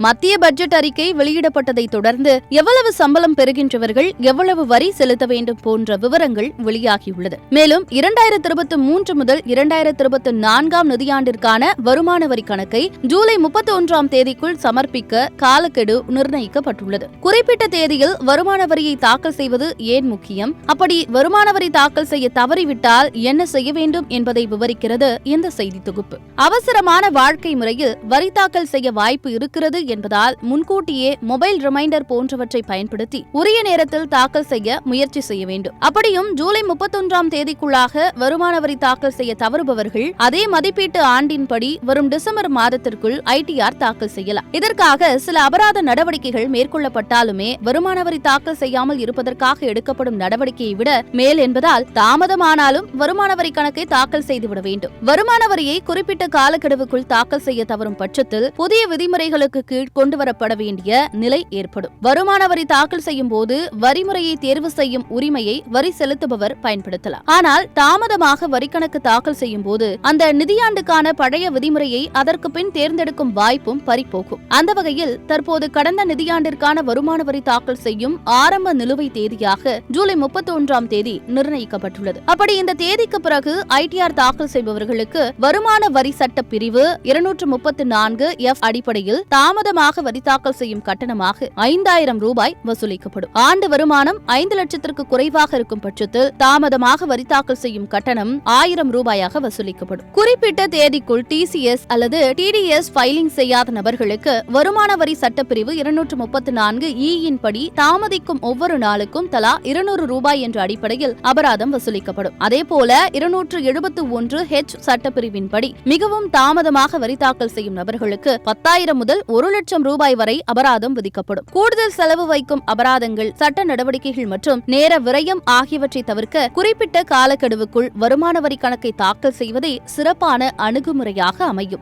மத்திய பட்ஜெட் அறிக்கை வெளியிடப்பட்டதை தொடர்ந்து எவ்வளவு சம்பளம் பெறுகின்றவர்கள் எவ்வளவு வரி செலுத்த வேண்டும் போன்ற விவரங்கள் வெளியாகியுள்ளது. மேலும் 2023 முதல் 2024 நிதியாண்டிற்கான வருமான வரி கணக்கை ஜூலை 31 தேதிக்குள் சமர்ப்பிக்க காலக்கெடு நிர்ணயிக்கப்பட்டுள்ளது. குறிப்பிட்ட தேதியில் வருமான வரியை தாக்கல் செய்வது ஏன் முக்கியம், அப்படி வருமான வரி தாக்கல் செய்ய தவறிவிட்டால் என்ன செய்ய வேண்டும் என்பதை விவரிக்கிறது இந்த செய்தி தொகுப்பு. அவசரமான வாழ்க்கை முறையில் வரி தாக்கல் செய்ய வாய்ப்பு இருக்கிறது என்பதால் முன்கூட்டியே மொபைல் ரிமைண்டர் போன்றவற்றை பயன்படுத்தி உரிய நேரத்தில் தாக்கல் செய்ய முயற்சி செய்ய வேண்டும். அப்படியும் ஜூலை 31 தேதிக்குள்ளாக வருமான வரி தாக்கல் செய்ய தவறுபவர்கள் அதே மதிப்பீட்டு ஆண்டின்படி வரும் டிசம்பர் மாதத்திற்குள் ஐடிஆர் தாக்கல் செய்யலாம். இதற்காக சில அபராத நடவடிக்கைகள் மேற்கொள்ளப்பட்டாலுமே வருமான வரி தாக்கல் செய்யாமல் இருப்பதற்காக எடுக்கப்படும் நடவடிக்கையை விட மேல் என்பதால் தாமதமானாலும் வருமான வரி கணக்கை தாக்கல் செய்துவிட வேண்டும். வருமான வரியை குறிப்பிட்ட காலக்கெடுவுக்குள் தாக்கல் செய்ய தவறும் பட்சத்தில் புதிய விதிமுறைகளுக்கு கீழ் கொண்டுவரப்பட வேண்டிய நிலை ஏற்படும். வருமான வரி தாக்கல் செய்யும் போது வரிமுறையை தேர்வு செய்யும் உரிமையை வரி செலுத்துபவர் பயன்படுத்தலாம். ஆனால் தாமதமாக வரி கணக்கு தாக்கல் செய்யும் போது அந்த நிதியாண்டுக்கான பழைய விதிமுறையை அதற்கு பின் தேர்ந்தெடுக்கும் வாய்ப்பும் பறிபோகும். அந்த வகையில் தற்போது கடந்த நிதியாண்டிற்கான வருமான வரி தாக்கல் செய்யும் ஆரம்ப நிலுவை தேதியாக ஜூலை 31 தேதி நிர்ணயிக்கப்பட்டுள்ளது. அப்படி இந்த தேதிக்கு பிறகு ஐடிஆர் தாக்கல் செய்பவர்களுக்கு வருமான வரி சட்ட பிரிவு 234F அடிப்படையில் தாமதமாக வரி தாக்கல் செய்யும் கட்டணமாக 5000 ரூபாய் வசூலிக்கப்படும். ஆண்டு வருமானம் 5 லட்சத்திற்கு குறைவாக இருக்கும் பட்சத்தில் தாமதமாக வரி தாக்கல் செய்யும் கட்டணம் 1000 ரூபாயாக வசூலிக்கப்படும். குறிப்பிட்ட தேதிக்குள் டிசிஎஸ் அல்லது டிடிஎஸ் ஃபைலிங் செய்யாத நபர்களுக்கு வருமான வரி சட்டப்பிரிவு 234E இன் படி தாமதிக்கும் ஒவ்வொரு நாளுக்கும் தலா 200 ரூபாய் என்ற அடிப்படையில் அபராதம் வசூலிக்கப்படும். அதேபோல 271H சட்டப்பிரிவின் படி மிகவும் தாமதமாக வரி தாக்கல் செய்யும் நபர்களுக்கு 10,000 முதல் 1 லட்சம் ரூபாய் வரை அபராதம் விதிக்கப்படும். கூடுதல் செலவு வைக்கும் அபராதங்கள், சட்ட நடவடிக்கைகள் மற்றும் நேர விரயம் ஆகியவற்றை தவிர்க்க குறிப்பிட்ட காலக்கெடுவுக்குள் வருமான வரி கணக்கை தாக்கல் செய்வதே சிறப்பான அணுகுமுறையாக அமையும்.